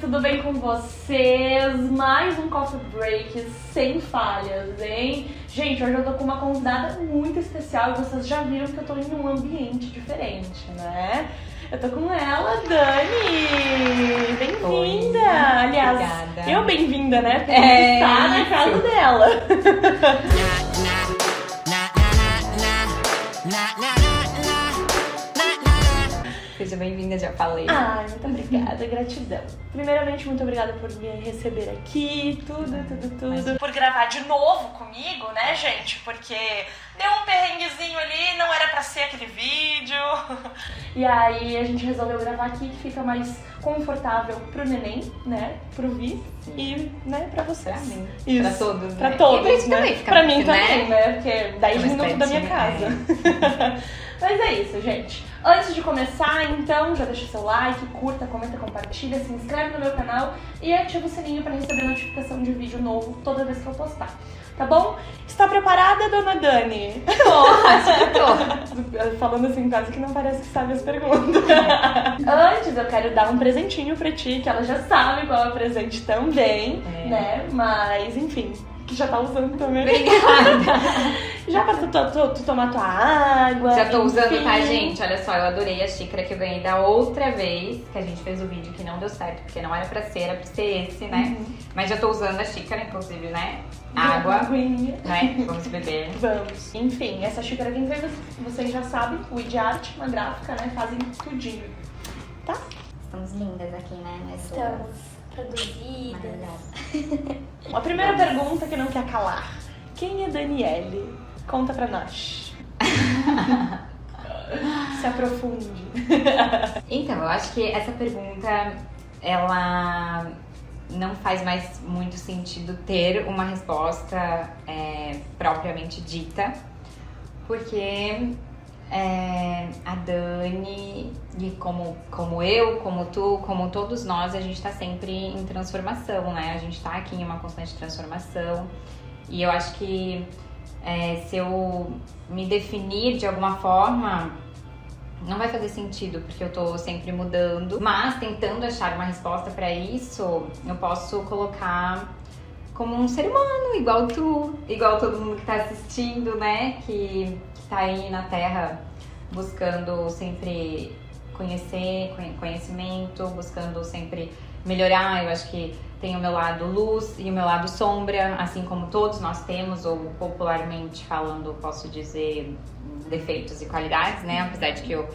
tudo bem com vocês? Mais um Coffee Break sem falhas, hein? Gente, hoje eu tô com uma convidada muito especial e vocês já viram que eu tô em um ambiente diferente, né? Eu tô com ela, Dani! Bem-vinda! Aliás, obrigada. Eu bem-vinda, né? Porque está na casa dela. Seja bem-vinda, já falei. Ai, muito obrigada, gratidão. Primeiramente, muito obrigada por me receber aqui, tudo. Por gravar de novo comigo, né, gente? Porque deu um perrenguezinho ali, não era pra ser aquele vídeo. E aí a gente resolveu gravar aqui, que fica mais confortável pro neném, né, pro Vi e, né, pra vocês. Pra mim. Isso. Pra todos, Pra né? todos, E pra gente né? também, fica pra mim muito, também, né? Porque 10 minutos da minha casa. Mas é isso, gente. Antes de começar, então, já deixa seu like, curta, comenta, compartilha, se inscreve no meu canal e ativa o sininho para receber notificação de vídeo novo toda vez que eu postar. Tá bom? Está preparada, dona Dani? Acho que tô. Falando assim, quase que não parece que sabe as perguntas. Antes, eu quero dar um presentinho pra ti, que ela já sabe qual é o presente também, né? Mas, enfim, que já tá usando também. Obrigada. Já pra tu tomar tua água. Já tô usando, enfim. tá, gente? Olha só, eu adorei a xícara que eu ganhei da outra vez que a gente fez o vídeo que não deu certo, porque não era pra ser, era pra ser esse, né? Mas já tô usando a xícara, inclusive, né? Água, Aguinha. né? Vamos beber. Vamos. Enfim, essa xícara quem fez, vocês já sabem, o Art, uma gráfica, né? Fazem tudinho. Tá? Estamos lindas aqui, né? Estamos produzidas. Maravilhosa. A primeira pergunta que não quer calar. Quem é Daniele? Conta pra nós. Se aprofunde. Então, eu acho que essa pergunta, ela não faz mais muito sentido ter uma resposta propriamente dita, porque a Dani, e como eu, como tu, como todos nós, a gente tá sempre em transformação, né? A gente tá aqui em uma constante transformação e eu acho que se eu me definir de alguma forma, não vai fazer sentido, porque eu tô sempre mudando, mas tentando achar uma resposta pra isso, eu posso colocar como um ser humano, igual tu, igual todo mundo que tá assistindo, né, que tá aí na Terra buscando sempre conhecimento, buscando sempre melhorar. Eu acho que tem o meu lado luz e o meu lado sombra, assim como todos nós temos, ou popularmente falando, posso dizer defeitos e qualidades, né? Apesar de que eu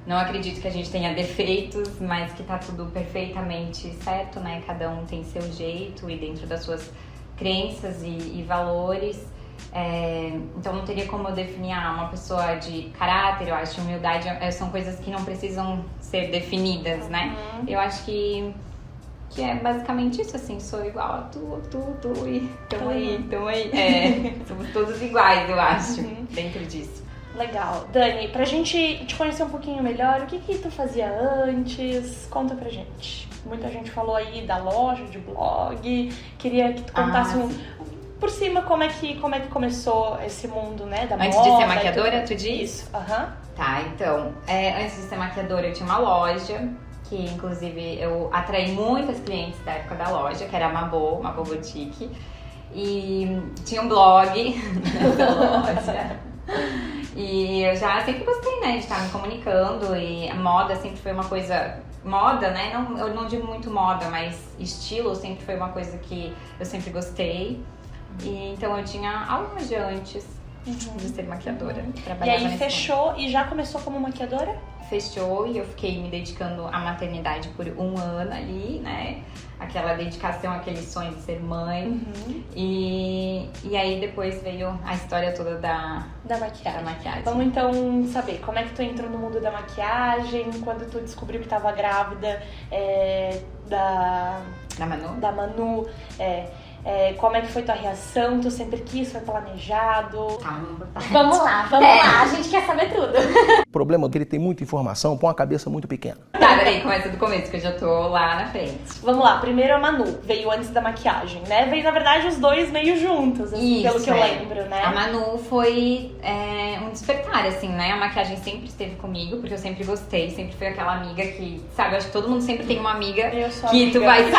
não acredito que a gente tenha defeitos, mas que tá tudo perfeitamente certo, né? Cada um tem seu jeito e dentro das suas crenças e valores. Então não teria como eu definir uma pessoa de caráter. Eu acho que humildade são coisas que não precisam ser definidas, né? Eu acho que é basicamente isso, assim, sou igual a tu e tamo aí. Somos todos iguais, eu acho, dentro disso. Legal. Dani, pra gente te conhecer um pouquinho melhor, o que tu fazia antes? Conta pra gente. Muita gente falou aí da loja, de blog. Queria que tu contasse por cima como é que começou esse mundo, né, da moda. Antes de ser maquiadora, tu diz? Isso, Tá, então, antes de ser maquiadora eu tinha uma loja, que inclusive eu atraí muitas clientes da época da loja, que era a Mabô Boutique. E tinha um blog da loja. E eu já sempre gostei, né, de estar me comunicando, e a moda sempre foi uma coisa... Moda, né, eu não digo muito moda, mas estilo sempre foi uma coisa que eu sempre gostei. E então eu tinha a loja antes de ser maquiadora. E aí fechou e já começou como maquiadora? Fechou e eu fiquei me dedicando à maternidade por 1 ano ali, né? Aquela dedicação, aquele sonho de ser mãe. E aí depois veio a história toda da maquiagem. Vamos então saber como é que tu entrou no mundo da maquiagem, quando tu descobriu que tava grávida da Manu. Da Manu. Como é que foi tua reação? Tu sempre quis, foi planejado? Vamos lá, a gente quer saber tudo. O problema é que ele tem muita informação pra uma cabeça muito pequena. Tá, peraí, começa do começo, que eu já tô lá na frente. Vamos lá, primeiro a Manu, veio antes da maquiagem, né? Veio, na verdade, os dois meio juntos, assim, pelo que eu lembro, né? A Manu foi um despertar, assim, né? A maquiagem sempre esteve comigo, porque eu sempre gostei, sempre fui aquela amiga que, sabe, eu acho que todo mundo sempre tem uma amiga que tu vai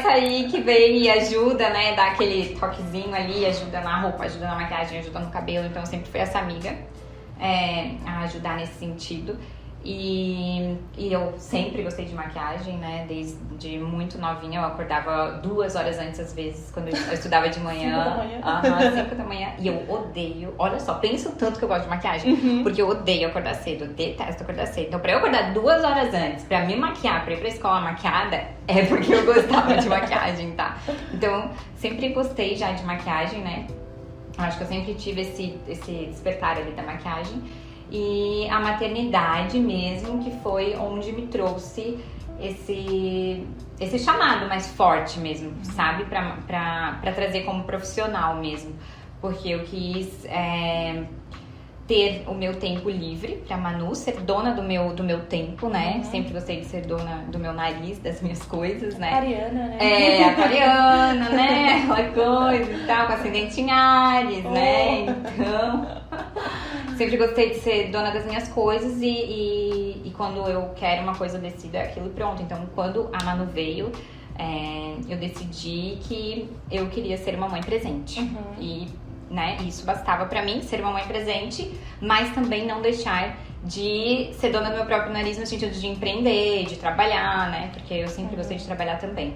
sair, que vem e ajuda, né? Dá aquele toquezinho ali, ajuda na roupa, ajuda na maquiagem, ajuda no cabelo, então eu sempre fui essa amiga a ajudar nesse sentido. E eu sempre gostei de maquiagem, né? Desde muito novinha, eu acordava 2 horas antes, às vezes, quando eu estudava de manhã. 5 da manhã. E eu odeio, olha só, pensa o tanto que eu gosto de maquiagem. Porque eu odeio acordar cedo, eu detesto acordar cedo. Então, pra eu acordar 2 horas antes, pra me maquiar, pra ir pra escola maquiada, é porque eu gostava de maquiagem, tá? Então, sempre gostei já de maquiagem, né? Acho que eu sempre tive esse despertar ali da maquiagem. E a maternidade mesmo, que foi onde me trouxe esse chamado mais forte mesmo, sabe? Pra trazer como profissional mesmo. Porque eu quis ter o meu tempo livre pra Manu, ser dona do meu tempo, né? Sempre gostei de ser dona do meu nariz, das minhas coisas, né? Aquariana, né? Aquariana, né? Aquela coisa e tal, com ascendente em Áries, né? Então... Sempre gostei de ser dona das minhas coisas e quando eu quero uma coisa, eu decido aquilo e pronto. Então, quando a Manu veio, eu decidi que eu queria ser uma mãe presente. E, né, isso bastava pra mim, ser uma mãe presente, mas também não deixar de ser dona do meu próprio nariz no sentido de empreender, de trabalhar, né? Porque eu sempre gostei de trabalhar também.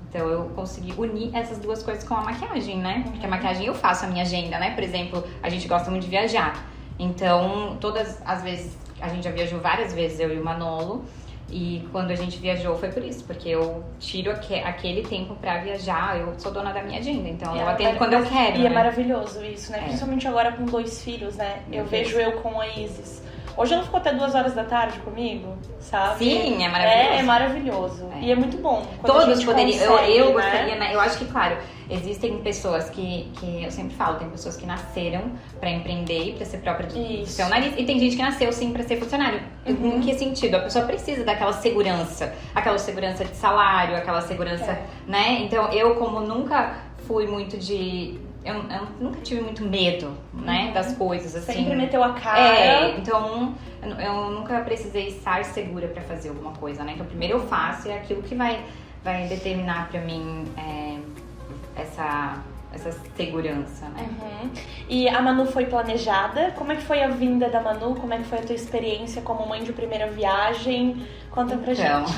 Então eu consegui unir essas duas coisas com a maquiagem, né? Porque a maquiagem eu faço a minha agenda, né? Por exemplo, a gente gosta muito de viajar. Então, todas as vezes, a gente já viajou várias vezes, eu e o Manolo. E quando a gente viajou foi por isso, porque eu tiro aquele tempo pra viajar, eu sou dona da minha agenda, então eu atendo quando eu quero. E é maravilhoso isso, né? Principalmente agora com 2 filhos, né? Eu vejo eu com a Isis. Hoje ela ficou até 2 horas da tarde comigo, sabe? Sim, é maravilhoso. É maravilhoso. E é muito bom. Todos poderiam. Eu gostaria, né? Eu acho que, claro, existem pessoas que eu sempre falo, tem pessoas que nasceram pra empreender e pra ser própria do seu nariz. E tem gente que nasceu, sim, pra ser funcionário. Em que sentido? A pessoa precisa daquela segurança. Aquela segurança de salário, aquela segurança, né? Então, eu como nunca fui muito de... Eu nunca tive muito medo, né, das coisas, assim. Sempre meteu a cara. Então eu nunca precisei estar segura pra fazer alguma coisa, né. Então primeiro eu faço e é aquilo que vai determinar pra mim essa segurança, né. E a Manu foi planejada? Como é que foi a vinda da Manu? Como é que foi a tua experiência como mãe de primeira viagem? Conta pra gente.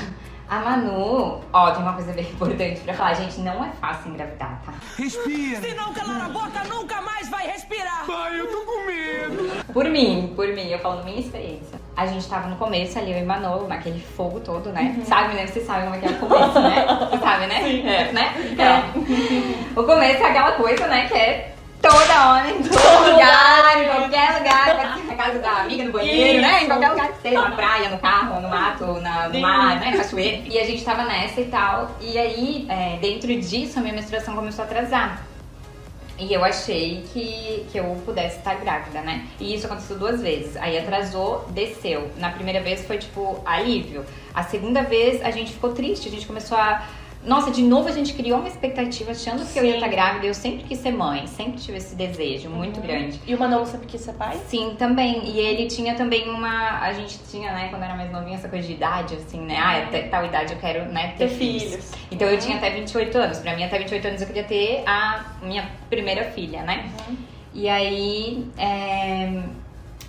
A Manu, tem uma coisa bem importante pra falar. Gente, não é fácil engravidar, tá? Respira! Se não calar a boca, nunca mais vai respirar! Pai, eu tô com medo! Por mim, eu falando minha experiência. A gente tava no começo ali, eu e o Manolo, naquele fogo todo, né? Sabe, né? Você sabe como é que é o começo, né? Você sabe, né? Sim. Né? Então, o começo é aquela coisa, né? Que é toda hora, em todo lugar, em qualquer lugar, pode ser na casa da amiga, no banheiro, né? Em qualquer lugar que seja, na praia, no carro, no mato, no mar, né? Na cachoeira. E a gente tava nessa e tal. E aí, dentro disso, a minha menstruação começou a atrasar. E eu achei que eu pudesse estar grávida, né? E isso aconteceu 2 vezes. Aí atrasou, desceu. Na primeira vez foi, tipo, alívio. A segunda vez a gente ficou triste, a gente começou a... Nossa, de novo a gente criou uma expectativa achando que eu ia estar grávida. Eu sempre quis ser mãe, sempre tive esse desejo muito grande. E o Manolo sempre quis ser pai? Sim, também. E ele tinha também a gente tinha, né, quando era mais novinha, essa coisa de idade, assim, né? Até tal idade eu quero, né, ter filhos. Então eu tinha até 28 anos. Pra mim, até 28 anos eu queria ter a minha primeira filha, né? E aí...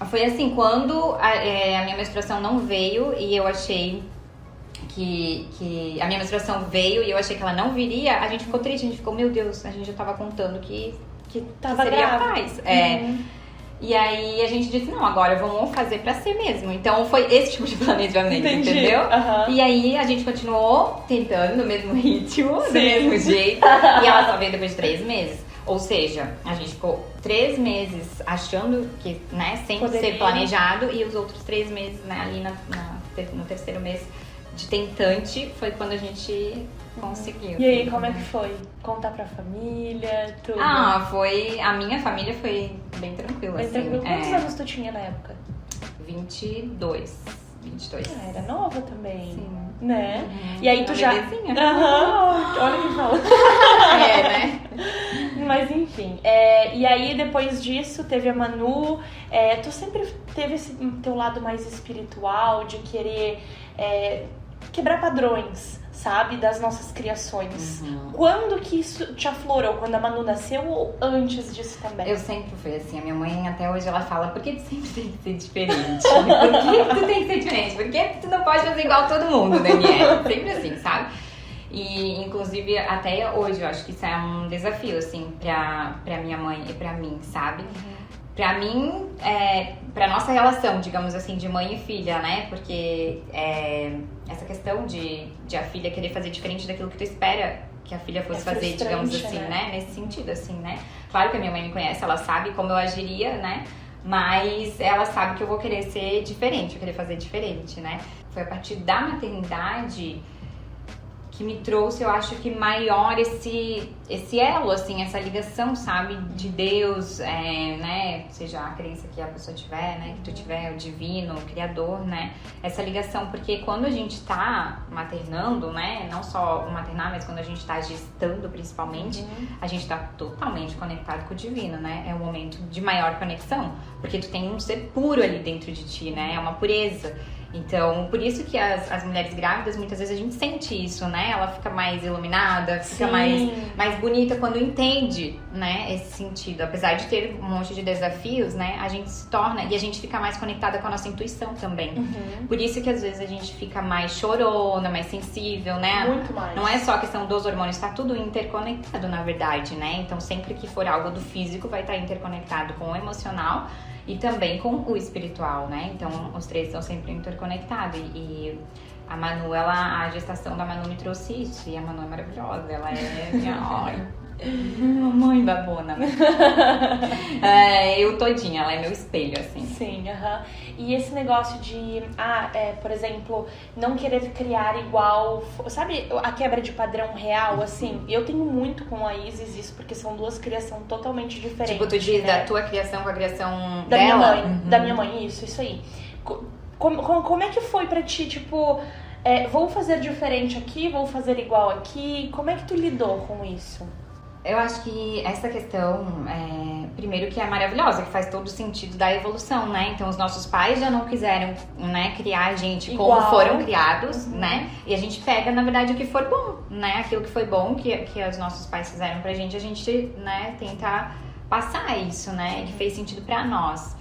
foi assim, quando a minha menstruação não veio e eu achei... que a minha menstruação veio e eu achei que ela não viria, a gente ficou triste, a gente ficou, meu Deus, a gente já tava contando que seria paz. E aí a gente disse, não, agora vamos fazer pra ser mesmo. Então foi esse tipo de planejamento, entendeu? E aí a gente continuou tentando no mesmo ritmo, do mesmo jeito, e ela só veio depois de 3 meses. Ou seja, a gente ficou 3 meses achando que, né, sem ser planejado, e os outros 3 meses, né, ali no terceiro mês de tentante foi quando a gente conseguiu. E aí, como é que foi? Contar pra família, tudo? A minha família foi bem tranquila, Bem assim. tranquilo. Quantos anos tu tinha na época? 22. Era nova também. Sim. Né? Uhum. E aí tu já... Bebezinha. Olha que fala. Né? Mas enfim, e aí depois disso teve a Manu, tu sempre teve esse teu lado mais espiritual, de querer quebrar padrões, sabe, das nossas criações. Quando que isso te aflorou? Quando a Manu nasceu ou antes disso também? Eu sempre fui assim, a minha mãe até hoje ela fala, por que tu sempre tem que ser diferente? Por que tu tem que ser diferente? Por que tu não pode fazer igual todo mundo, Daniela? Sempre assim, sabe? E, inclusive, até hoje, eu acho que isso é um desafio, assim, pra minha mãe e pra mim, sabe? Pra mim, pra nossa relação, digamos assim, de mãe e filha, né? Porque essa questão de a filha querer fazer diferente daquilo que tu espera que a filha fosse fazer, digamos assim, né? Nesse sentido, assim, né? Claro que a minha mãe me conhece, ela sabe como eu agiria, né? Mas ela sabe que eu vou querer ser diferente, eu querer fazer diferente, né? Foi a partir da maternidade que me trouxe, eu acho que maior esse elo, assim, essa ligação, sabe, de Deus, né, seja a crença que a pessoa tiver, né, que tu tiver, o divino, o criador, né, essa ligação, porque quando a gente tá maternando, né, não só o maternar, mas quando a gente tá gestando, principalmente, a gente tá totalmente conectado com o divino, né, é um momento de maior conexão, porque tu tem um ser puro ali dentro de ti, né, é uma pureza. Então, por isso que as mulheres grávidas, muitas vezes a gente sente isso, né? Ela fica mais iluminada, fica mais bonita quando entende, né, esse sentido. Apesar de ter um monte de desafios, né, a gente se torna, e a gente fica mais conectada com a nossa intuição também. Por isso que às vezes a gente fica mais chorona, mais sensível, né? Muito mais. Não é só a questão dos hormônios, tá tudo interconectado, na verdade, né? Então, sempre que for algo do físico, vai estar interconectado com o emocional, e também com o espiritual, né? Então, os três estão sempre interconectados. E a Manu, a gestação da Manu me trouxe isso. E a Manu é maravilhosa. Ela é minha mãe babona. Eu todinha, ela é meu espelho, assim. Sim, E esse negócio de, por exemplo, não querer criar igual... Sabe a quebra de padrão real, assim? Eu tenho muito com a Isis isso, porque são duas criações totalmente diferentes. Tipo, tu diz, né? da tua criação com a criação da dela? Minha mãe, da minha mãe, isso aí. Como é que foi pra ti, tipo... vou fazer diferente aqui, vou fazer igual aqui. Como é que tu lidou com isso? Eu acho que essa questão, primeiro que é maravilhosa, que faz todo sentido da evolução, né? Então, os nossos pais já não quiseram, né, criar a gente como foram criados, né? E a gente pega, na verdade, o que for bom, né? Aquilo que foi bom, que os nossos pais fizeram pra gente, a gente, né, tenta passar isso, né? Que fez sentido pra nós.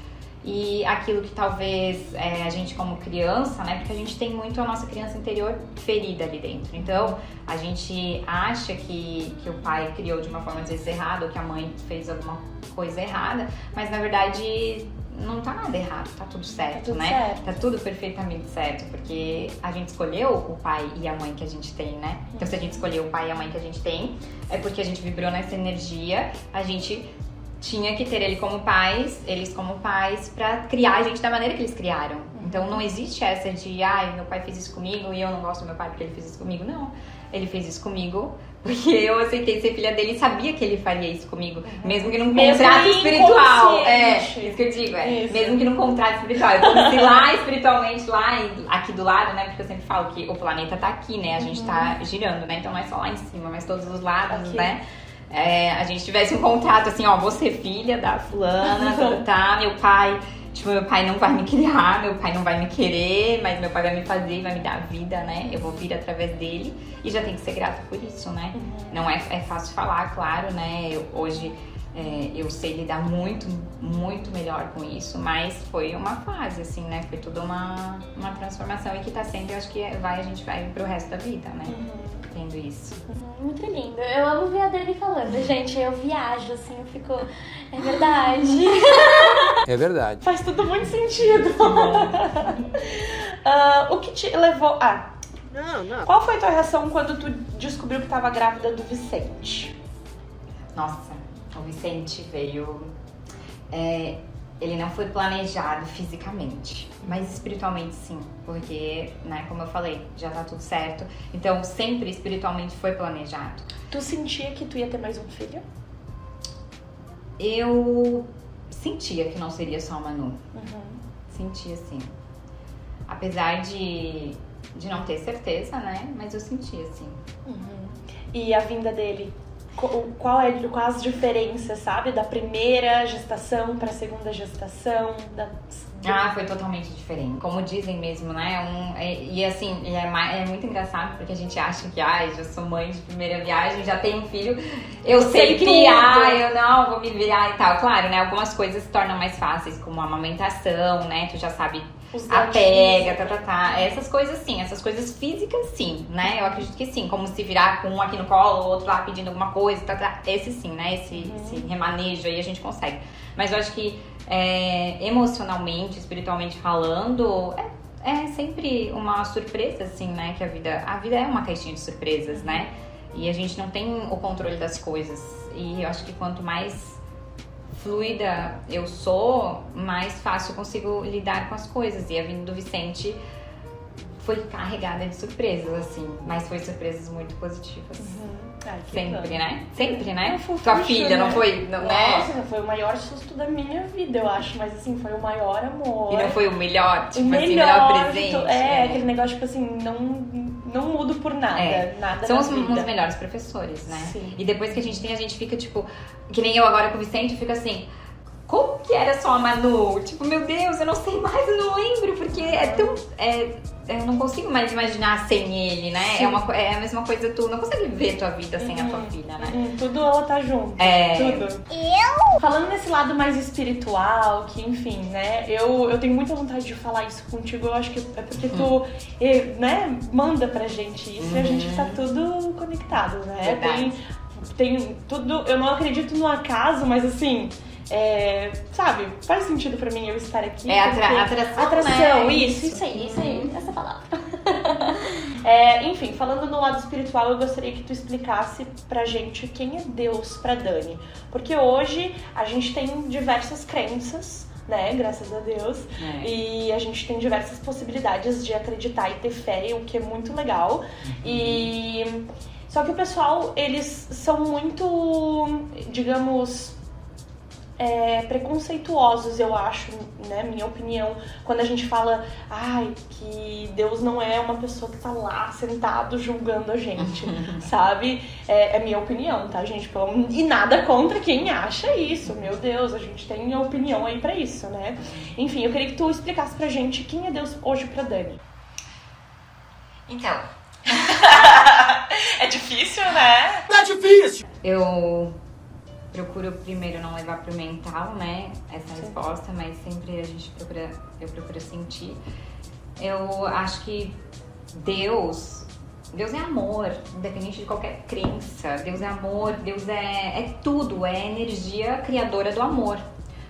E aquilo que talvez a gente como criança, né? Porque a gente tem muito a nossa criança interior ferida ali dentro. Então, a gente acha que o pai criou de uma forma às vezes errada, ou que a mãe fez alguma coisa errada. Mas, na verdade, não tá nada errado, tá tudo certo, né? Tá tudo perfeitamente certo, porque a gente escolheu o pai e a mãe que a gente tem, né? Então, se a gente escolheu o pai e a mãe que a gente tem, é porque a gente vibrou nessa energia, a gente... tinha que ter eles como pais, pra criar a gente da maneira que eles criaram. Então não existe essa de, meu pai fez isso comigo e eu não gosto do meu pai porque ele fez isso comigo. Não, ele fez isso comigo porque eu aceitei ser filha dele e sabia que ele faria isso comigo. Mesmo que num contrato espiritual. Isso que eu digo, mesmo que num contrato espiritual. Eu comecei lá espiritualmente, aqui do lado, né? Porque eu sempre falo que o planeta tá aqui, né? A gente tá girando, né? Então não é só lá em cima, mas todos os lados, aqui, né? A gente tivesse um contrato assim, vou ser filha da fulana, meu pai não vai me criar, meu pai não vai me querer, mas meu pai vai me fazer, vai me dar vida, né? Eu vou vir através dele e já tem que ser grata por isso, né? Não é fácil falar, claro, né? Hoje eu sei lidar muito, muito melhor com isso, mas foi uma fase, assim, né? Foi toda uma transformação e que tá sendo, eu acho que a gente vai pro resto da vida, né? Tendo isso. Muito lindo. Eu amo ver a Dani falando, gente. Eu viajo, assim, eu fico... É verdade. É verdade. Faz tudo muito sentido. O que te levou... Não. Qual foi a tua reação quando tu descobriu que tava grávida do Vicente? Nossa, o Vicente veio... ele não foi planejado fisicamente, mas espiritualmente sim, porque, né, como eu falei, já tá tudo certo. Então, sempre espiritualmente foi planejado. Tu sentia que tu ia ter mais um filho? Eu sentia que não seria só a Manu. Sentia, sim. Apesar de não ter certeza, né, mas eu sentia, sim. E a vinda dele? Quais as diferenças, sabe? Da primeira gestação pra segunda gestação? Foi totalmente diferente. Como dizem mesmo, né? É muito engraçado porque a gente acha que, já sou mãe de primeira viagem, já tenho um filho, eu sei criar, eu não vou me virar e tal. Claro, né? Algumas coisas se tornam mais fáceis, como a amamentação, né? Tu já sabe a pega, essas coisas sim, essas coisas físicas sim, né? Eu acredito que sim, como se virar com um aqui no colo, o outro lá pedindo alguma coisa, esse sim, né? Esse remanejo aí a gente consegue. Mas eu acho que emocionalmente, espiritualmente falando, é sempre uma surpresa, assim, né? Que a vida é uma caixinha de surpresas, né? E a gente não tem o controle das coisas. E eu acho que quanto mais fluida eu sou, mais fácil eu consigo lidar com as coisas. E a vinda do Vicente foi carregada de surpresas, assim, mas foi surpresas muito positivas. Sempre, né? Sempre, né? Tua filha, né? Não foi? Nossa, foi o maior susto da minha vida, eu acho. Mas assim, foi o maior amor. E não foi o melhor, tipo o assim, melhor presente. Aquele negócio, tipo assim, não mudo por nada. Nada São na os vida. melhores professores, né? Sim. E depois que a gente fica, tipo, que nem eu agora com o Vicente, eu fico assim, como que era só a Manu? Tipo, meu Deus, eu não sei mais, eu não lembro, porque é tão... eu não consigo mais imaginar sem ele, né? É a mesma coisa, tu não consegue ver tua vida sem a tua filha, né? Tudo ela tá junto. Tudo. Falando nesse lado mais espiritual, que enfim, né? Eu tenho muita vontade de falar isso contigo, eu acho que é porque tu, né, manda pra gente isso e a gente tá tudo conectado, né? Verdade. Tem tudo, eu não acredito no acaso, mas assim... sabe, faz sentido pra mim eu estar aqui. Atração, né? Isso aí, essa palavra. Enfim, falando no lado espiritual, eu gostaria que tu explicasse pra gente quem é Deus pra Dani. Porque hoje a gente tem diversas crenças, né, graças a Deus, e a gente tem diversas possibilidades de acreditar e ter fé, o que é muito legal. Só que o pessoal, eles são muito, digamos... preconceituosos, eu acho, né, minha opinião, quando a gente fala que Deus não é uma pessoa que tá lá sentado julgando a gente, sabe? É minha opinião, tá, gente? E nada contra quem acha isso, meu Deus, a gente tem opinião aí pra isso, né? Enfim, eu queria que tu explicasse pra gente quem é Deus hoje pra Dani. Então... É difícil, né? É difícil! Eu procuro primeiro não levar pro mental, né, essa resposta, mas sempre eu procuro sentir. Eu acho que Deus é amor, independente de qualquer crença. Deus é amor, Deus é tudo, é energia criadora do amor.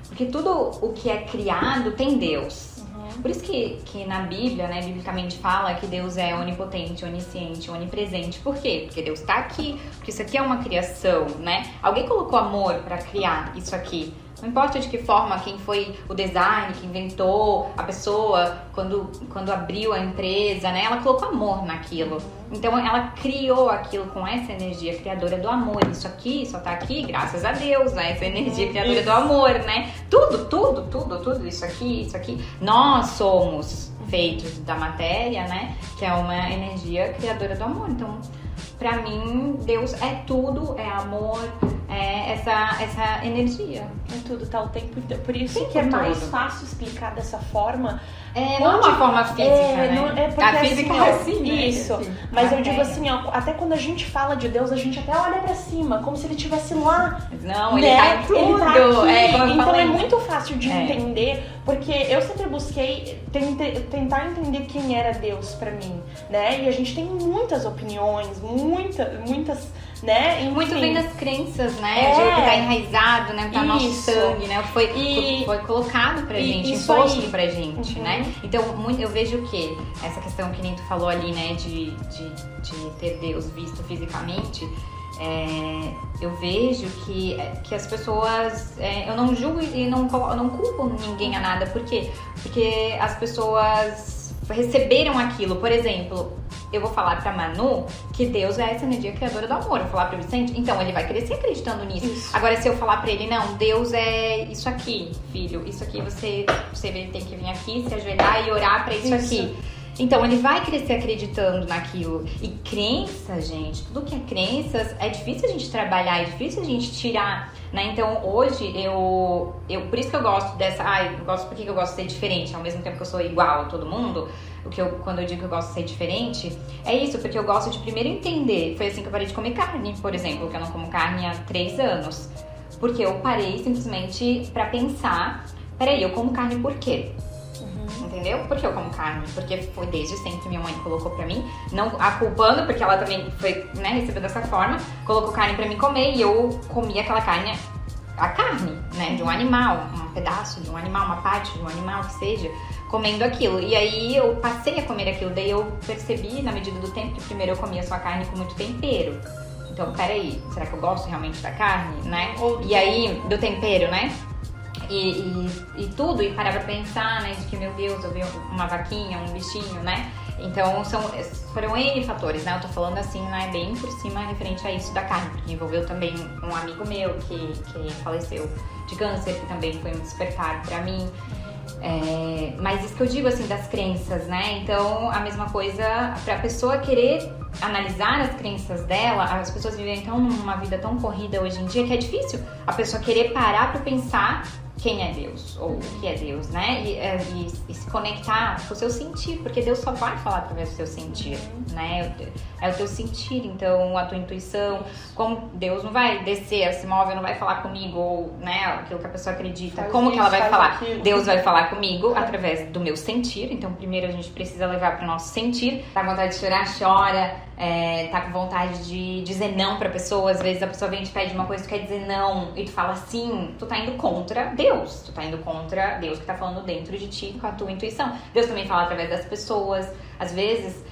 Porque tudo o que é criado tem Deus. Por isso que na Bíblia, né, biblicamente fala que Deus é onipotente, onisciente, onipresente. Por quê? Porque Deus tá aqui, porque isso aqui é uma criação, né? Alguém colocou amor pra criar isso aqui. Não importa de que forma, quem foi o design, que inventou, a pessoa, quando abriu a empresa, né? Ela colocou amor naquilo. Então ela criou aquilo com essa energia criadora do amor. Isso aqui só tá aqui graças a Deus, né? Essa energia criadora do amor, né? Tudo isso aqui. Nós somos feitos da matéria, né? Que é uma energia criadora do amor. Então, pra mim, Deus é tudo, é amor, é essa energia. É tudo, tá o tempo inteiro. Por isso que é mais fácil explicar dessa forma. Não de uma forma física, né? Porque a física é assim, né? Isso. Assim, mas eu digo assim, ó, até quando a gente fala de Deus, a gente até olha pra cima, como se ele estivesse lá. Não, né? ele tá em tudo. Ele tá aqui. Como eu então falei. é muito fácil de entender, porque eu sempre busquei tentar entender quem era Deus pra mim, né? E a gente tem muitas opiniões, muitas, né? Enfim. Muito vem das crenças, né? De que tá enraizado, né? Tá no nosso sangue, né? Foi colocado pra gente, imposto pra gente, né? Então, eu vejo que essa questão que nem tu falou ali, né? De ter Deus visto fisicamente, eu vejo que as pessoas... eu não julgo e não culpo ninguém a nada. Por quê? Porque as pessoas receberam aquilo. Por exemplo, eu vou falar pra Manu que Deus é essa energia criadora do amor. Eu vou falar pro Vicente, então ele vai crescer acreditando nisso. Isso. Agora, se eu falar pra ele, não, Deus é isso aqui, filho. Isso aqui você tem que vir aqui, se ajoelhar e orar pra isso aqui. Então, ele vai crescer acreditando naquilo. E crença, gente, tudo que é crenças, é difícil a gente trabalhar, é difícil a gente tirar, né? Então, hoje, por isso que eu gosto dessa... por que eu gosto de ser diferente? Ao mesmo tempo que eu sou igual a todo mundo, quando eu digo que eu gosto de ser diferente, é isso, porque eu gosto de primeiro entender. Foi assim que eu parei de comer carne, por exemplo, que eu não como carne há 3 anos. Porque eu parei simplesmente pra pensar, peraí, eu como carne por quê? Entendeu? Por que eu como carne? Porque foi desde sempre que minha mãe colocou pra mim, não a culpando, porque ela também foi, né, recebeu dessa forma, colocou carne pra mim comer e eu comia aquela carne, a carne, né, de um animal, um pedaço de um animal, uma parte de um animal que seja, comendo aquilo. E aí eu passei a comer aquilo, daí eu percebi na medida do tempo que primeiro eu comia só a carne com muito tempero. Então, peraí, será que eu gosto realmente da carne, né? E aí, do tempero, né? E tudo, e parar pra pensar, né, de que, meu Deus, eu vi uma vaquinha, um bichinho, né? Então, foram N fatores, né? Eu tô falando assim, né, bem por cima referente a isso da carne, porque envolveu também um amigo meu que faleceu de câncer, que também foi um despertar pra mim. Mas isso que eu digo, assim, das crenças, né? Então, a mesma coisa pra pessoa querer analisar as crenças dela. As pessoas vivem então numa vida tão corrida hoje em dia que é difícil a pessoa querer parar pra pensar quem é Deus, ou o que é Deus, né? E se conectar com o seu sentir, porque Deus só vai falar através do seu sentir, né? É o teu sentir, então a tua intuição. Como Deus não vai descer esse móvel, não vai falar comigo, ou, né, aquilo que a pessoa acredita. Como que ela vai falar? Aquilo. Deus vai falar comigo através do meu sentir. Então primeiro a gente precisa levar pro nosso sentir. Tá com vontade de chorar, chora. Tá com vontade de dizer não pra pessoa. Às vezes a pessoa vem e te pede uma coisa, tu quer dizer não, e tu fala sim, tu tá indo contra Deus. Tu tá indo contra Deus que tá falando dentro de ti, com a tua intuição. Deus também fala através das pessoas. Às vezes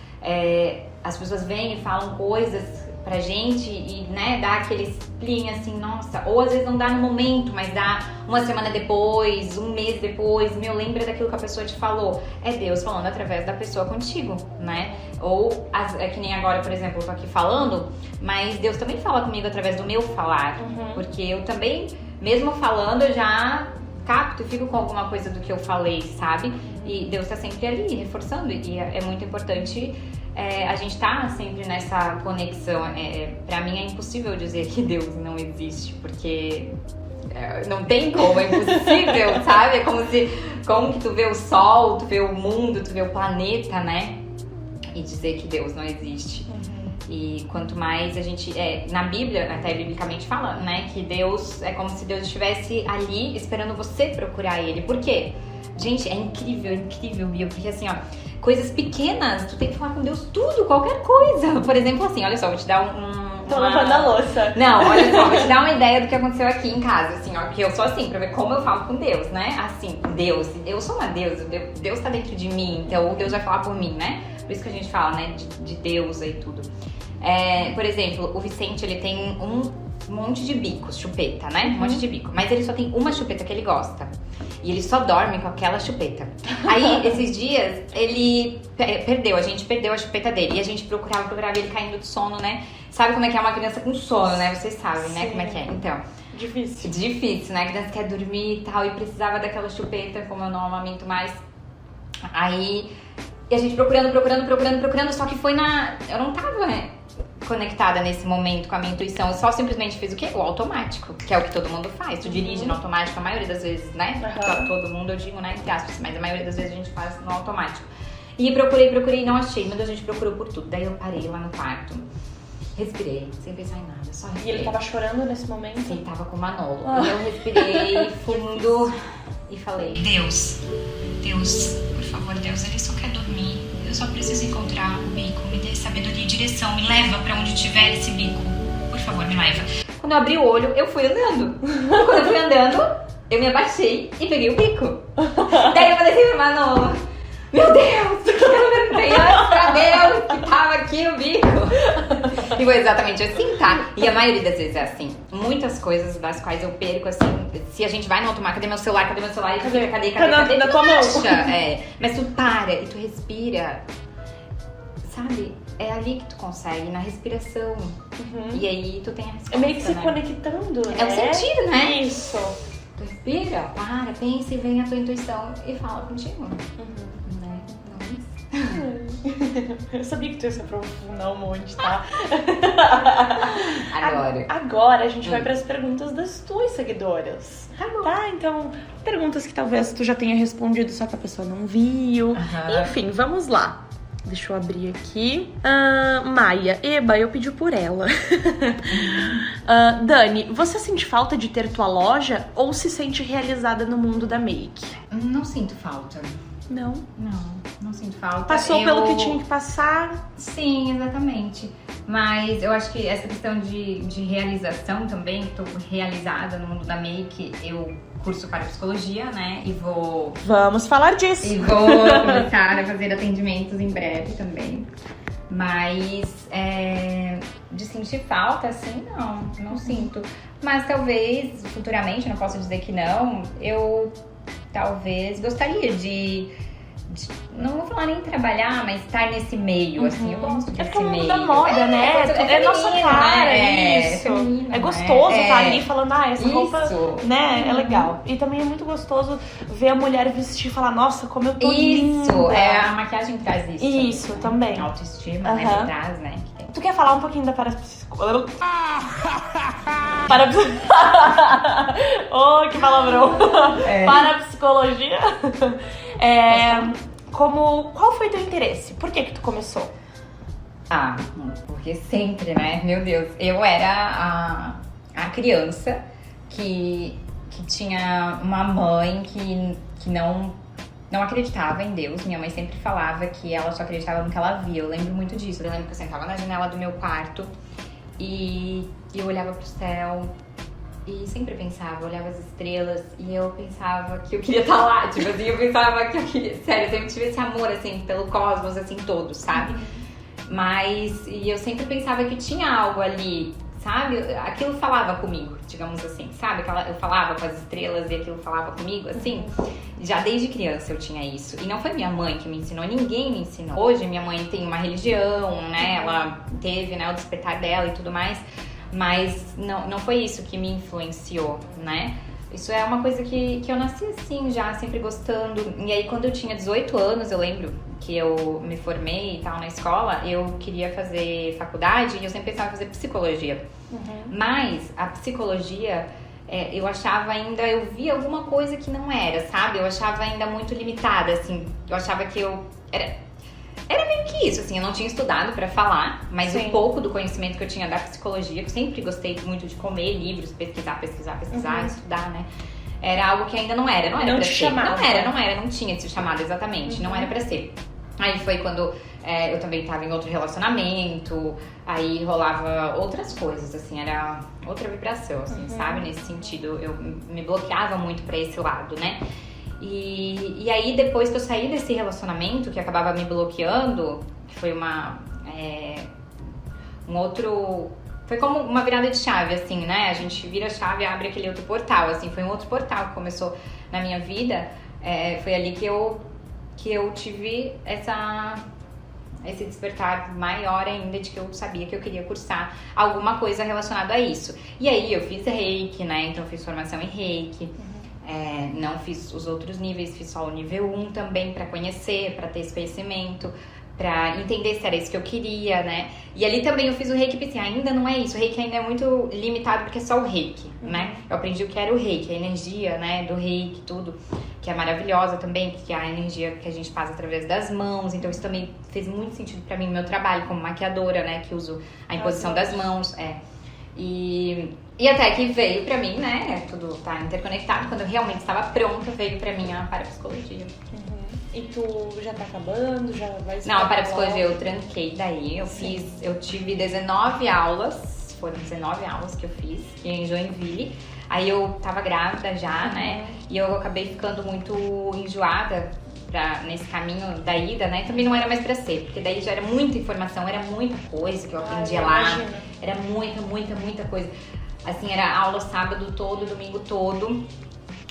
as pessoas vêm e falam coisas pra gente e, né, dá aquele spleen assim, nossa. Ou às vezes não dá no momento, mas dá uma semana depois, um mês depois. Lembra daquilo que a pessoa te falou. É Deus falando através da pessoa contigo, né? Ou, é que nem agora, por exemplo, eu tô aqui falando, mas Deus também fala comigo através do meu falar. Porque eu também, mesmo falando, eu já capto e fico com alguma coisa do que eu falei, sabe? E Deus tá sempre ali, reforçando. E é muito importante a gente tá sempre nessa conexão. Pra mim é impossível dizer que Deus não existe, porque não tem como, é impossível, sabe? É como que tu vê o sol, tu vê o mundo, tu vê o planeta, né? E dizer que Deus não existe. E quanto mais a gente... na Bíblia, até biblicamente fala, né? Que Deus é como se Deus estivesse ali esperando você procurar Ele. Por quê? Gente, é incrível, Bia. Porque assim, ó, coisas pequenas, tu tem que falar com Deus tudo, qualquer coisa. Por exemplo, assim, olha só, vou te dar Tô lavando a louça. Não, olha só, vou te dar uma ideia do que aconteceu aqui em casa, assim, ó. Porque eu sou assim, pra ver como eu falo com Deus, né? Assim, Deus, eu sou uma deusa, Deus tá dentro de mim, então Deus vai falar por mim, né? Por isso que a gente fala, né, de deusa e tudo. Por exemplo, o Vicente, ele tem um monte de bicos, chupeta, né? Um monte de bico. Mas ele só tem uma chupeta que ele gosta. E ele só dorme com aquela chupeta. Aí, esses dias, ele a gente perdeu a chupeta dele. E a gente procurava ele caindo de sono, né? Sabe como é que é uma criança com sono, né? Vocês sabem, né? Como é que é. Então, difícil, né? A criança quer dormir e tal. E precisava daquela chupeta, como eu não amamento mais. Aí, e a gente procurando. Só que foi eu não tava, né, conectada nesse momento com a minha intuição. Eu só simplesmente fiz o quê? O automático, que é o que todo mundo faz. Tu dirige no automático a maioria das vezes, né? Todo mundo, eu digo, né, entre aspas, mas a maioria das vezes a gente faz no automático. E procurei e não achei. Meu Deus, a gente procurou por tudo. Daí eu parei lá no quarto, respirei, sem pensar em nada, só respirei. E ele tava chorando nesse momento? Ele tava com o Manolo. E eu respirei fundo e falei: Deus, por favor, Deus, ele só quer dormir. Eu só preciso encontrar o bico. Me dê sabedoria e direção. Me leva pra onde tiver esse bico. Por favor, me leva. Quando eu abri o olho, eu fui andando. Quando eu fui andando, eu me abaixei e peguei o bico. Daí eu falei assim, Manolo, meu Deus, por que eu não perguntei antes pra Deus que tava aqui o bico? E foi exatamente assim, tá? E a maioria das vezes é assim. Muitas coisas das quais eu perco, assim, se a gente vai no automático, cadê meu celular? Cadê? E tu fica, cadê? Na Tu tua mão. acha? É. Mas tu para e tu respira, sabe? É ali que tu consegue, na respiração. E aí tu tem a resposta, É meio que se né? conectando, né? É o sentido, né? Isso. Tu respira, para, pensa e vem a tua intuição e fala contigo. Né? Não é isso? Eu sabia que tu ia se aprofundar um monte, tá? Agora. A gente vai para as perguntas das tuas seguidoras. Tá bom. Tá? Então, perguntas que talvez tu já tenha respondido, só que a pessoa não viu. Enfim, vamos lá. Deixa eu abrir aqui. Maia. Eba, eu pedi por ela. Dani, você sente falta de ter tua loja ou se sente realizada no mundo da make? Não sinto falta. Não. Não sinto falta. Passou pelo que tinha que passar? Sim, exatamente. Mas eu acho que essa questão de realização também, tô realizada no mundo da make, eu curso para psicologia, né? E vou Vamos falar disso. começar a fazer atendimentos em breve também. Mas de sentir falta, assim, não sinto. Mas talvez, futuramente, não posso dizer que não, eu talvez gostaria de não vou falar nem trabalhar, mas estar nesse meio, assim, eu gosto desse porque é o mundo meio. da moda, né? É nossa cara, né? isso. Feminino, É gostoso né? estar ali falando, essa roupa, Isso. né? É legal. E também é muito gostoso ver a mulher vestir e falar, nossa, como eu tô linda. Isso, a maquiagem traz isso. Isso, também. Autoestima, né, que traz, né? Que tem. Tu quer falar um pouquinho da parapsicologia? Oh, que palavrão! Parapsicologia. Qual foi teu interesse? Por que tu começou? Porque sempre, né? Meu Deus, eu era a criança que tinha uma mãe que não acreditava em Deus. Minha mãe sempre falava que ela só acreditava no que ela via. Eu lembro muito disso. Eu lembro que eu sentava na janela do meu quarto e eu olhava pro céu e sempre pensava, eu olhava as estrelas e eu pensava que eu queria estar lá. Tipo assim, eu pensava que eu queria... Sério, eu sempre tive esse amor, assim, pelo cosmos, assim, todo, sabe? E eu sempre pensava que tinha algo ali, sabe? Aquilo falava comigo, digamos assim, sabe? Eu falava com as estrelas e aquilo falava comigo, assim. Já desde criança eu tinha isso. E não foi minha mãe que me ensinou, ninguém me ensinou. Hoje minha mãe tem uma religião, né? Ela teve, né, o despertar dela e tudo mais. Mas não foi isso que me influenciou, né? Isso é uma coisa que eu nasci assim já, sempre gostando. E aí quando eu tinha 18 anos, eu lembro que eu me formei e tal na escola, eu queria fazer faculdade e eu sempre pensava em fazer psicologia. Mas a psicologia, eu achava ainda, eu via alguma coisa que não era, sabe? Eu achava ainda muito limitada, assim. Eu achava que era meio que isso, assim, eu não tinha estudado pra falar, mas Sim. um pouco do conhecimento que eu tinha da psicologia, que eu sempre gostei muito de comer livros, pesquisar, estudar, né? Era algo que ainda não era pra te ser. chamava. Não tinha esse chamado exatamente, não era pra ser. Aí foi quando eu também tava em outro relacionamento, aí rolava outras coisas, assim, era outra vibração, assim, sabe? Nesse sentido, eu me bloqueava muito pra esse lado, né? E aí, depois que eu saí desse relacionamento, que acabava me bloqueando, que foi foi como uma virada de chave, assim, né? A gente vira a chave e abre aquele outro portal, assim. Foi um outro portal que começou na minha vida. Foi ali que eu tive esse despertar maior ainda de que eu sabia que eu queria cursar alguma coisa relacionada a isso. E aí, eu fiz reiki, né? Então, eu fiz formação em reiki. Não fiz os outros níveis, fiz só o nível 1 também pra conhecer, pra ter esse conhecimento, pra entender se era isso que eu queria, né? E ali também eu fiz o reiki e pensei, ainda não é isso, o reiki ainda é muito limitado porque é só o reiki, né? Eu aprendi o que era o reiki, a energia, né, do reiki, tudo, que é maravilhosa também, que é a energia que a gente faz através das mãos, então isso também fez muito sentido pra mim no meu trabalho como maquiadora, né, que uso a imposição das mãos, E até que veio pra mim, né, tudo tá interconectado, quando eu realmente estava pronta, veio pra mim a parapsicologia. E tu já tá acabando? Já vai Não, a parapsicologia eu tranquei daí, eu tive 19 aulas, foram 19 aulas que eu fiz em Joinville, aí eu tava grávida já, né, e eu acabei ficando muito enjoada nesse caminho da ida, né? Também não era mais pra ser, porque daí já era muita informação, era muita coisa que eu aprendia lá. Imagino. Era muita coisa. Assim, era aula sábado todo, domingo todo.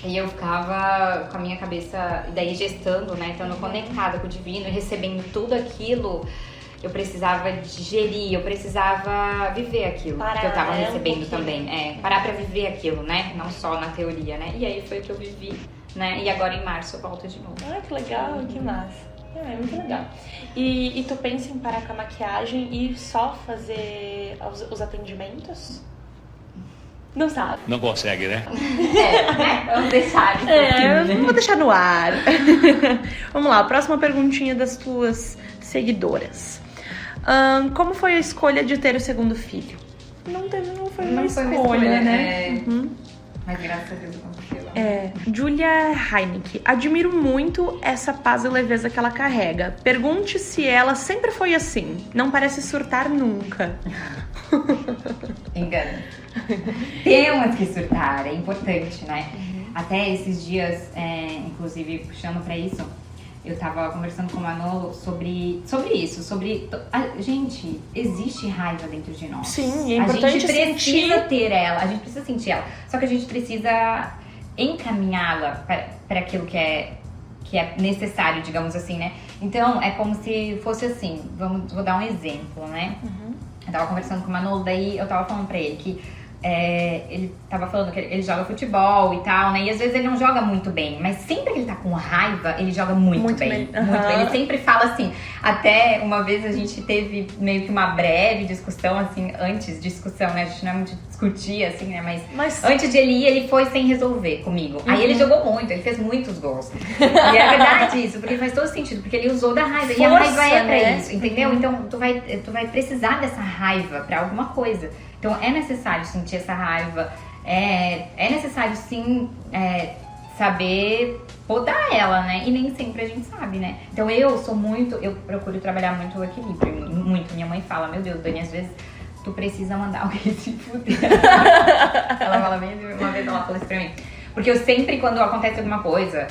E eu ficava com a minha cabeça, daí gestando, né? Estando conectada com o divino e recebendo tudo aquilo. Eu precisava digerir, eu precisava viver aquilo que eu tava recebendo também. Parar pra viver aquilo, né? Não só na teoria, né? E aí foi o que eu vivi, né? E agora em março eu volto de novo. Ah, que legal, que massa. É muito legal. E tu pensa em parar com a maquiagem e só fazer os atendimentos? Não sabe. Não consegue, né? Né? Vamos deixar isso Vou deixar no ar. Vamos lá, próxima perguntinha das tuas seguidoras. Como foi a escolha de ter o segundo filho? Não foi uma escolha, né? Mas graças a Deus aconteceu. Julia Heineke. Admiro muito essa paz e leveza que ela carrega. Pergunte se ela sempre foi assim. Não parece surtar nunca. Engano. Temos que surtar, é importante, né? Até esses dias, inclusive puxando pra isso, eu tava conversando com o Manolo sobre isso, gente, existe raiva dentro de nós. Sim, é importante a gente precisa ter ela, a gente precisa sentir ela. Só que a gente precisa encaminhá-la para aquilo que é necessário, digamos assim, né? Então, é como se fosse assim, vou dar um exemplo, né? Eu tava conversando com o Manolo, daí eu tava falando pra ele que ele tava falando que ele joga futebol e tal, né? E às vezes ele não joga muito bem, mas sempre que ele tá com raiva, ele joga muito bem. Muito bem. Ele sempre fala assim, até uma vez a gente teve meio que uma breve discussão, assim, discussão, né? A gente não é muito discutir, assim, né? Mas antes de ele ir, ele foi sem resolver comigo. Aí ele jogou muito, ele fez muitos gols. E é verdade isso, porque faz todo sentido, porque ele usou da raiva. E a raiva é pra isso, entendeu? Então tu vai precisar dessa raiva pra alguma coisa. Então é necessário sentir essa raiva, é necessário sim saber podar ela, né? E nem sempre a gente sabe, né? Então eu procuro trabalhar muito o equilíbrio, muito. Minha mãe fala, meu Deus, Dani, às vezes tu precisa mandar alguém se fuder. Ela fala mesmo, uma vez ela falou isso pra mim. Porque eu sempre, quando acontece alguma coisa,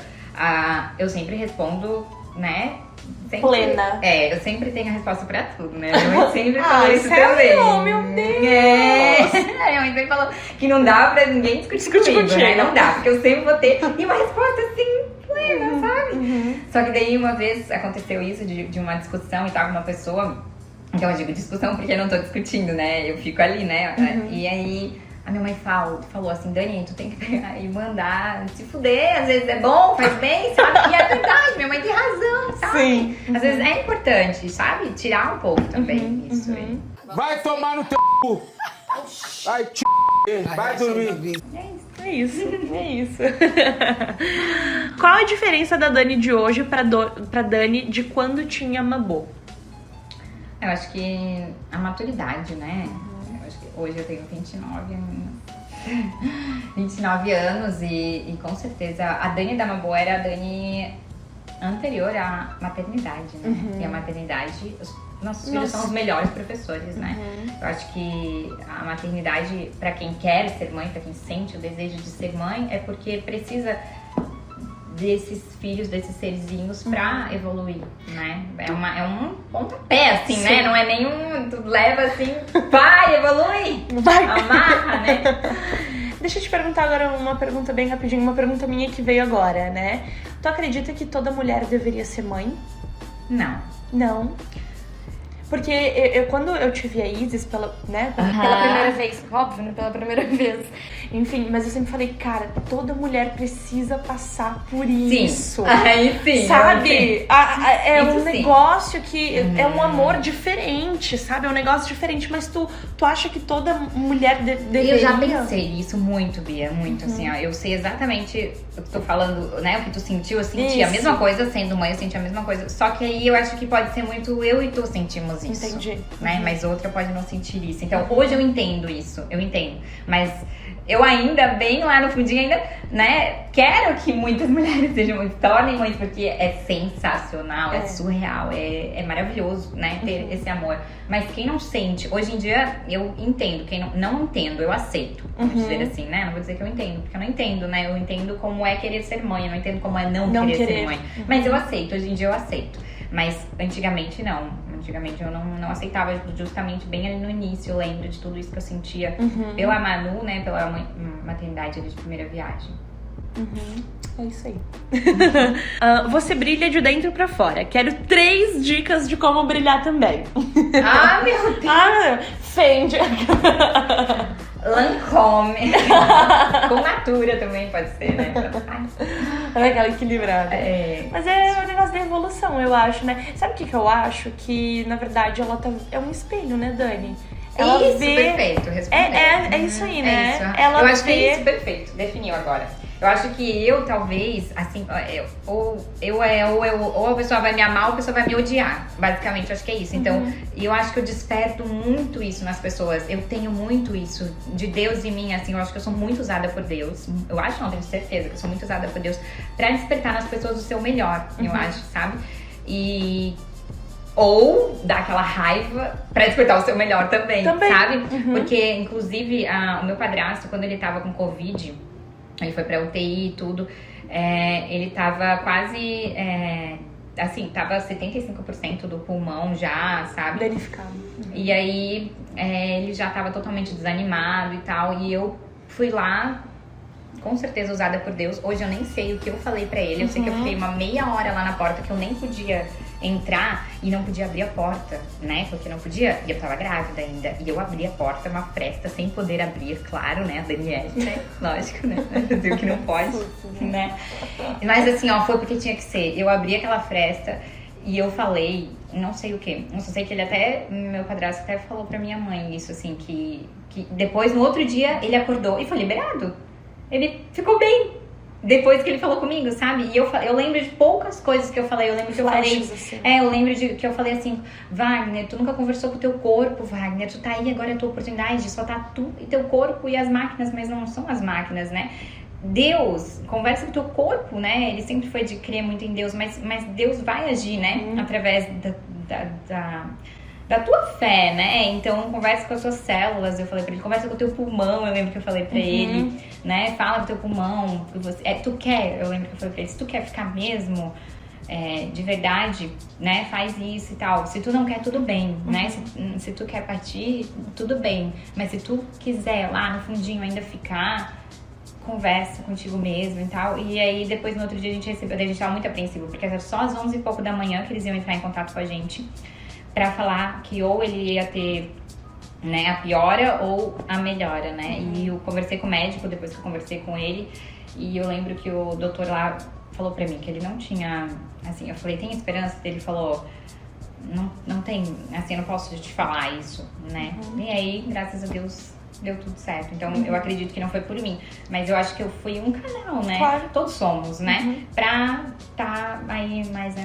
eu sempre respondo, né? Plena. Eu sempre tenho a resposta pra tudo, né? Minha mãe sempre falou isso também. Oh, meu Deus! Minha mãe sempre falou que não dá pra ninguém discutir comigo, né? Não dá, porque eu sempre vou ter uma resposta assim, plena, sabe? Só que daí uma vez aconteceu isso de uma discussão e tava uma pessoa. Então eu digo discussão porque eu não tô discutindo, né? Eu fico ali, né? E aí a minha mãe falou assim, Dani, tu tem que pegar e mandar se fuder, às vezes é bom, faz bem, sabe? E é verdade, minha mãe tem razão, sabe? Sim. Às vezes é importante, sabe? Tirar um pouco também isso aí. Vai tomar no teu cu! Vai dormir! É isso. Qual a diferença da Dani de hoje pra Dani de quando tinha Mabô? Eu acho que a maturidade, né? Eu acho que hoje eu tenho 29 anos e com certeza a Dani da Mabô era a Dani anterior à maternidade, né? E a maternidade, nossos filhos são os melhores professores, né? Eu acho que a maternidade, pra quem quer ser mãe, pra quem sente o desejo de ser mãe, é porque precisa desses filhos, desses serzinhos pra evoluir, né? É um pontapé, assim, né? Não é nenhum... Tu leva assim, vai, evolui! Vai! Amarra, né? Deixa eu te perguntar agora uma pergunta bem rapidinho, uma pergunta minha que veio agora, né? Tu acredita que toda mulher deveria ser mãe? Não. Não? Porque quando eu tive a Isis pela primeira vez, óbvio, né? Pela primeira vez. Enfim, mas eu sempre falei, cara, toda mulher precisa passar por isso. Sim. Sabe? É um negócio que é um amor diferente, sabe? É um negócio diferente, mas tu acha que toda mulher deveria... Eu já pensei nisso muito, Bia, muito, assim, ó. Eu sei exatamente o que tu falando, né? O que tu sentiu, eu senti a mesma coisa sendo mãe, eu senti a mesma coisa. Só que aí eu acho que pode ser muito eu e tu sentimos sentimos isso. Entendi. Né? Mas outra pode não sentir isso. Então, hoje eu entendo isso, eu entendo. Mas eu ainda, bem lá no fundinho, ainda, né, quero que muitas mulheres sejam mães, tornem mães, porque é sensacional, é surreal, é maravilhoso, né, ter esse amor. Mas quem não sente, hoje em dia, eu entendo. Quem não entendo, eu aceito, vamos dizer assim, né? Não vou dizer que eu entendo, porque eu não entendo, né? Eu entendo como é querer ser mãe, eu não entendo como é não querer ser mãe. Mas eu aceito, hoje em dia eu aceito. Mas antigamente não. Antigamente eu não aceitava, justamente bem ali no início. Eu lembro de tudo isso que eu sentia pela Manu, né? Pela maternidade ali de primeira viagem. É isso aí. Você brilha de dentro pra fora. Quero 3 dicas de como brilhar também. Ah, meu Deus! Fendi. Lancôme. Com Natura também pode ser, né? É aquela equilibrada. É. Mas é um negócio da evolução, eu acho, né? Sabe o que eu acho? Que, na verdade, ela é um espelho, né, Dani? Ela isso, vê... perfeito, respondeu. É isso aí, né? É isso. Ela eu acho vê... que é isso, perfeito, definiu agora. Eu acho que eu, talvez, assim, ou a pessoa vai me amar ou a pessoa vai me odiar. Basicamente, eu acho que é isso. Então, eu acho que eu desperto muito isso nas pessoas. Eu tenho muito isso de Deus em mim, assim. Eu acho que eu sou muito usada por Deus. Eu acho, não, tenho certeza que eu sou muito usada por Deus pra despertar nas pessoas o seu melhor, eu acho, sabe? Ou dar aquela raiva pra despertar o seu melhor também. Sabe? Porque, inclusive, o meu padrasto, quando ele tava com Covid, ele foi pra UTI e tudo, ele tava quase, assim, tava 75% do pulmão já, sabe? Danificado. E aí, ele já tava totalmente desanimado e tal, e eu fui lá, com certeza usada por Deus. Hoje eu nem sei o que eu falei pra ele, eu sei que eu fiquei uma meia hora lá na porta, que eu nem podia entrar e não podia abrir a porta, né? Porque não podia, e eu tava grávida ainda. E eu abri a porta, uma fresta, sem poder abrir, claro, né? A Daniela, né? Lógico, né? Fazer o que não pode, né? Mas assim, ó, foi porque tinha que ser. Eu abri aquela fresta e eu falei, não sei o que. Eu só sei que meu padrasto até falou pra minha mãe isso, assim, que depois, no outro dia, ele acordou e foi liberado. Ele ficou bem. Depois que ele falou comigo, sabe? E eu lembro de poucas coisas que eu falei. Eu lembro que eu falei... Assim. eu lembro que eu falei assim... Wagner, tu nunca conversou com o teu corpo, Wagner. Tu tá aí, agora é a tua oportunidade. Só tá tu e teu corpo e as máquinas. Mas não são as máquinas, né? Deus, conversa com o teu corpo, né? Ele sempre foi de crer muito em Deus. Mas Deus vai agir, né? Através da tua fé, né? Então, conversa com as suas células. Eu falei pra ele, conversa com o teu pulmão. Eu lembro que eu falei pra ele, né? Fala do teu pulmão. Tu quer, eu lembro que eu falei pra ele, se tu quer ficar mesmo de verdade, né? Faz isso e tal. Se tu não quer, tudo bem, né? Se tu quer partir, tudo bem. Mas se tu quiser lá no fundinho ainda ficar, conversa contigo mesmo e tal. E aí, depois, no outro dia, a gente tava muito apreensivo, porque era só às 11 e pouco da manhã que eles iam entrar em contato com a gente pra falar que ou ele ia ter, né, a piora ou a melhora, né? E eu conversei com o médico depois que eu conversei com ele, e eu lembro que o doutor lá falou pra mim que ele não tinha, assim, eu falei, tem esperança? Ele falou, não tem, assim, eu não posso te falar isso, né? E aí, graças a Deus, deu tudo certo. Então, eu acredito que não foi por mim, mas eu acho que eu fui um canal, né? Claro. Todos somos, né? Pra tá aí mais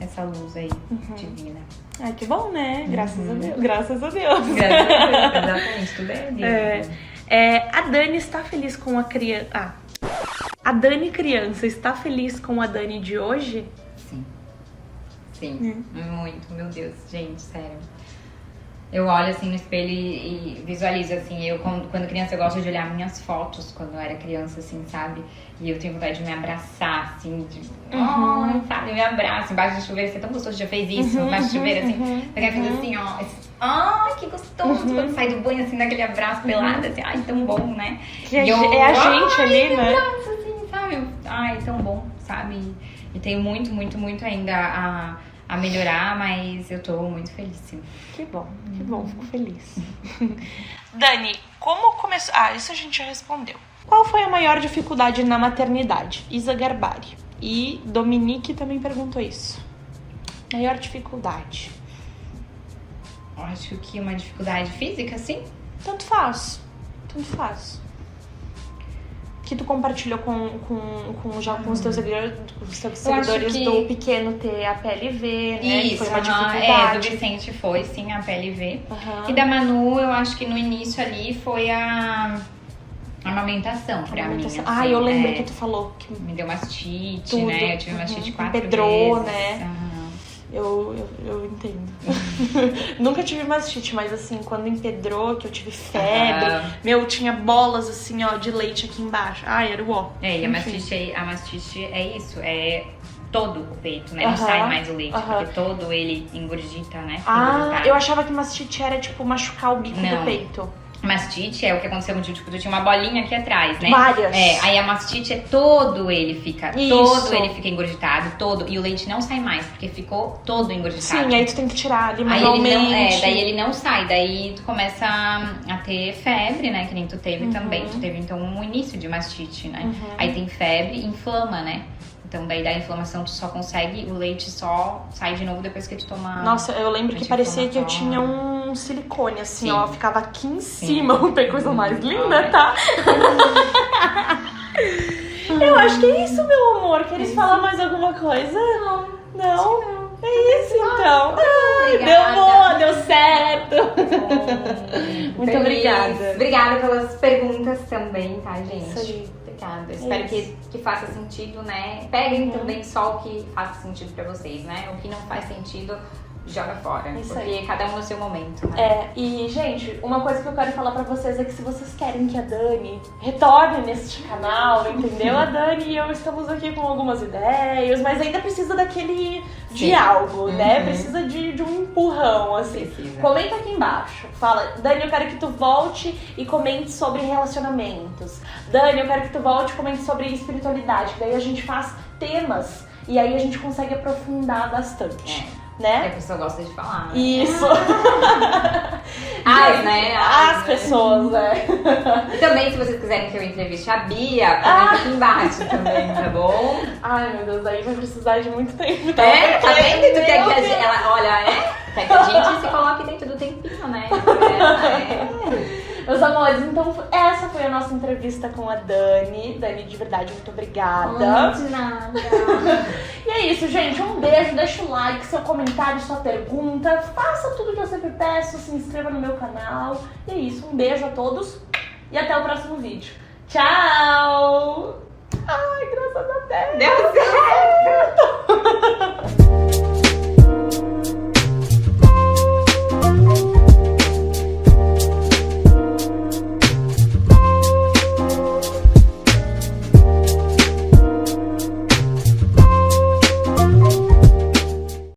essa luz aí divina. Ai, que bom, né? Graças a Deus. Graças a Deus. Graças a Deus, exatamente, tudo é Deus. A Dani está feliz com a criança. A Dani criança está feliz com a Dani de hoje? Sim, muito, meu Deus, gente, sério. Eu olho assim no espelho e visualizo, assim, eu quando criança eu gosto de olhar minhas fotos quando eu era criança, assim, sabe? E eu tenho vontade de me abraçar, assim, sabe? Eu me abraço embaixo do chuveiro, você é tão gostoso, já fez isso, embaixo do chuveiro, assim. Pegar e fazer assim, ó, ai, que gostoso, quando sai do banho, assim, daquele abraço pelado, assim, ai, tão bom, né? Que é a gente ali, né? Abraço, assim, sabe? Ai, tão bom, sabe? E tenho muito, muito, muito ainda a melhorar, mas eu tô muito feliz, sim. Que bom, fico feliz. Dani, como começou... isso a gente já respondeu. Qual foi a maior dificuldade na maternidade? Isa Garbari. E Dominique também perguntou isso. Maior dificuldade? Acho que uma dificuldade física, sim. Tanto faz. que tu compartilhou com os teus seguidores que... do pequeno ter a PLV, né? Isso, que foi uma dificuldade. do Vicente foi, sim, a PLV. E da Manu, eu acho que no início ali foi a amamentação pra mim. Assim, eu lembro que tu falou que me deu mastite, tudo. né? Eu tive mastite 4 empedrou, vezes. Né? Eu entendo. Nunca tive mastite, mas assim, quando empedrou, que eu tive febre, tinha bolas assim, ó, de leite aqui embaixo. Ai, era o ó. E a mastite é isso, é todo o peito, né? Não sai mais o leite, porque todo ele engordita, né? Eu achava que mastite era tipo machucar o bico do peito. Mastite é o que aconteceu contigo, tipo, tu tinha uma bolinha aqui atrás, né? Várias. Aí a mastite é todo ele fica engorditado, e o leite não sai mais, porque ficou todo engorditado. Sim, aí tu tem que tirar ali manualmente. Daí ele não sai, daí tu começa a ter febre, né? Que nem tu teve também. Tu teve, então, um início de mastite, né? Aí tem febre, inflama, né? Então, daí da inflamação, tu só consegue, o leite só sai de novo depois que tu toma. Nossa, eu lembro que parecia que eu tinha um silicone, assim, ó, ficava aqui em cima, tem coisa mais linda, tá? Eu acho que é isso, meu amor. Queres falar mais alguma coisa? Não? É isso, então. Deu certo. Muito obrigada. Obrigada pelas perguntas também, tá, gente? Isso aí. Obrigada. Espero que faça sentido, né? Peguem também só o que faça sentido pra vocês, né? O que não faz sentido, joga fora. Porque cada um no seu momento, né? E, gente, uma coisa que eu quero falar pra vocês é que se vocês querem que a Dani retorne neste canal, entendeu? A Dani e eu estamos aqui com algumas ideias, mas ainda precisa daquele diálogo, né? Precisa de um empurrão, assim. Comenta aqui embaixo. Fala, Dani, eu quero que tu volte e comente sobre relacionamentos. Dani, eu quero que tu volte e comente sobre espiritualidade. Daí a gente faz temas e aí a gente consegue aprofundar bastante. Né? Que a pessoa gosta de falar. Né? Isso. As pessoas, né? E também, se vocês quiserem que eu entreviste a Bia, comenta aqui embaixo também, tá bom? Ai, meu Deus, aí vai precisar de muito tempo. Tá vendo? Tu quer que a gente, quer que a gente se coloque dentro do tempinho, né? Meus amores, então essa foi a nossa entrevista com a Dani. Dani, de verdade, muito obrigada. De nada. E é isso, gente. Um beijo, deixa o like, seu comentário, sua pergunta. Faça tudo que eu sempre peço, se inscreva no meu canal. E é isso, um beijo a todos e até o próximo vídeo. Tchau! Ai, graças a Deus! Deu certo!